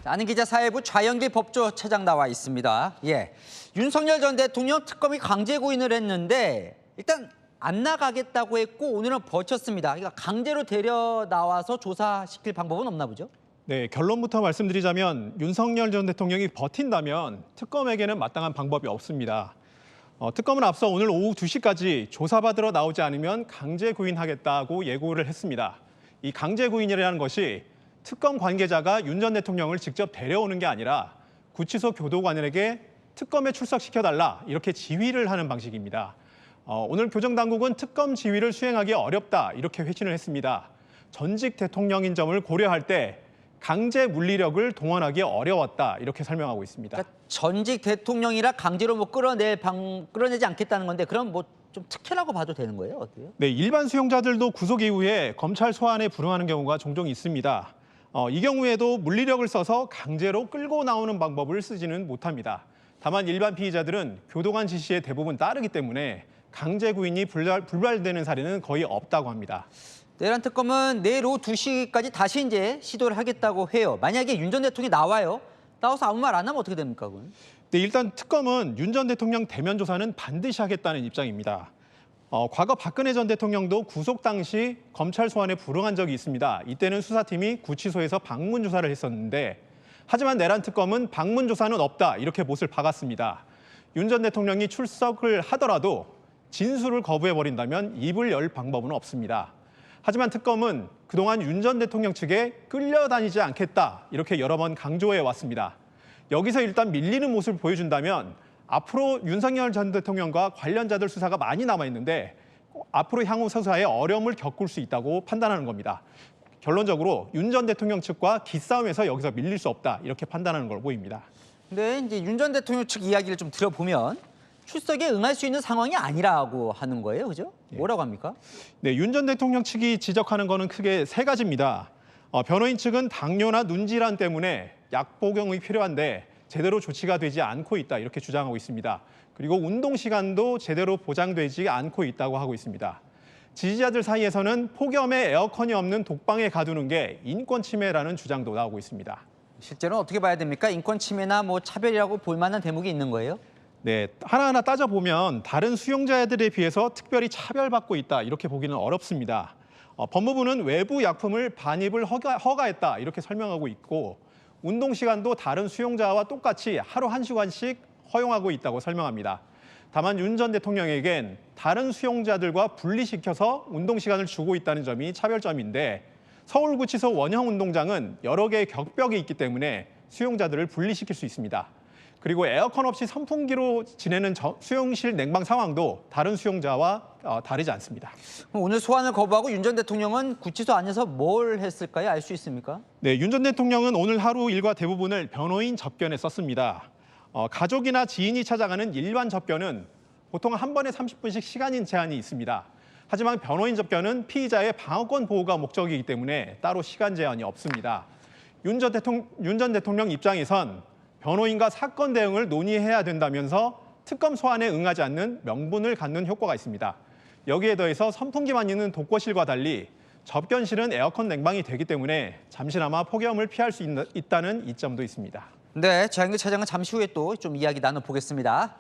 아는 기자 사회부 좌영길 법조차장 나와 있습니다. 예, 윤석열 전 대통령 특검이 강제 구인을 했는데 일단 안 나가겠다고 했고 오늘은 버텼습니다. 그러니까 강제로 데려 나와서 조사시킬 방법은 없나 보죠? 네, 결론부터 말씀드리자면 윤석열 전 대통령이 버틴다면 특검에게는 마땅한 방법이 없습니다. 특검은 앞서 오늘 오후 2시까지 조사받으러 나오지 않으면 강제 구인하겠다고 예고를 했습니다. 이 강제 구인이라는 것이 특검 관계자가 윤 전 대통령을 직접 데려오는 게 아니라 구치소 교도관에게 특검에 출석시켜달라 이렇게 지휘를 하는 방식입니다. 오늘 교정당국은 특검 지휘를 수행하기 어렵다 이렇게 회신을 했습니다. 전직 대통령인 점을 고려할 때 강제 물리력을 동원하기 어려웠다 이렇게 설명하고 있습니다. 그러니까 전직 대통령이라 강제로 끌어내지 않겠다는 건데 그럼 뭐 좀 특혜라고 봐도 되는 거예요? 어때요? 네, 일반 수용자들도 구속 이후에 검찰 소환에 불응하는 경우가 종종 있습니다. 이 경우에도 물리력을 써서 강제로 끌고 나오는 방법을 쓰지는 못합니다. 다만 일반 피의자들은 교도관 지시에 대부분 따르기 때문에 강제 구인이 불발되는 사례는 거의 없다고 합니다. 내란 특검은 내일 오후 2시까지 다시 이제 시도를 하겠다고 해요. 만약에 윤 전 대통령이 나와서 아무 말 안 하면 어떻게 됩니까? 그건? 네, 일단 특검은 윤 전 대통령 대면 조사는 반드시 하겠다는 입장입니다. 과거 박근혜 전 대통령도 구속 당시 검찰 소환에 불응한 적이 있습니다. 이때는 수사팀이 구치소에서 방문 조사를 했었는데 하지만 내란 특검은 방문 조사는 없다 이렇게 못을 박았습니다. 윤 전 대통령이 출석을 하더라도 진술을 거부해버린다면 입을 열 방법은 없습니다. 하지만 특검은 그동안 윤 전 대통령 측에 끌려다니지 않겠다 이렇게 여러 번 강조해 왔습니다. 여기서 일단 밀리는 모습을 보여준다면 앞으로 윤석열 전 대통령과 관련자들 수사가 많이 남아있는데 앞으로 향후 수사에 어려움을 겪을 수 있다고 판단하는 겁니다. 결론적으로 윤 전 대통령 측과 기싸움에서 여기서 밀릴 수 없다 이렇게 판단하는 걸 보입니다. 근데 이제 윤 전 대통령 측 이야기를 좀 들어보면 출석에 응할 수 있는 상황이 아니라고 하는 거예요, 그죠? 뭐라고 합니까? 네, 윤 전 대통령 측이 지적하는 거는 크게 세 가지입니다. 변호인 측은 당뇨나 눈질환 때문에 약 복용이 필요한데 제대로 조치가 되지 않고 있다 이렇게 주장하고 있습니다. 그리고 운동 시간도 제대로 보장되지 않고 있다고 하고 있습니다. 지지자들 사이에서는 폭염에 에어컨이 없는 독방에 가두는 게 인권 침해라는 주장도 나오고 있습니다. 실제로는 어떻게 봐야 됩니까? 인권 침해나 뭐 차별이라고 볼 만한 대목이 있는 거예요? 네, 하나하나 따져보면 다른 수용자들에 비해서 특별히 차별받고 있다 이렇게 보기는 어렵습니다. 법무부는 외부 약품을 반입을 허가했다 이렇게 설명하고 있고 운동 시간도 다른 수용자와 똑같이 하루 1시간씩 허용하고 있다고 설명합니다. 다만 윤 전 대통령에겐 다른 수용자들과 분리시켜서 운동 시간을 주고 있다는 점이 차별점인데 서울구치소 원형운동장은 여러 개의 격벽이 있기 때문에 수용자들을 분리시킬 수 있습니다. 그리고 에어컨 없이 선풍기로 지내는 수용실 냉방 상황도 다른 수용자와 다르지 않습니다. 그럼 오늘 소환을 거부하고 윤 전 대통령은 구치소 안에서 뭘 했을까요? 알 수 있습니까? 네, 윤 전 대통령은 오늘 하루 일과 대부분을 변호인 접견에 썼습니다. 가족이나 지인이 찾아가는 일반 접견은 보통 한 번에 30분씩 시간 제한이 있습니다. 하지만 변호인 접견은 피의자의 방어권 보호가 목적이기 때문에 따로 시간 제한이 없습니다. 윤 전 대통령 입장에선 변호인과 사건 대응을 논의해야 된다면서 특검 소환에 응하지 않는 명분을 갖는 효과가 있습니다. 여기에 더해서 선풍기만 있는 독거실과 달리 접견실은 에어컨 냉방이 되기 때문에 잠시나마 폭염을 피할 수 있다는 이점도 있습니다. 네, 좌영길 차장은 잠시 후에 또 좀 이야기 나눠보겠습니다.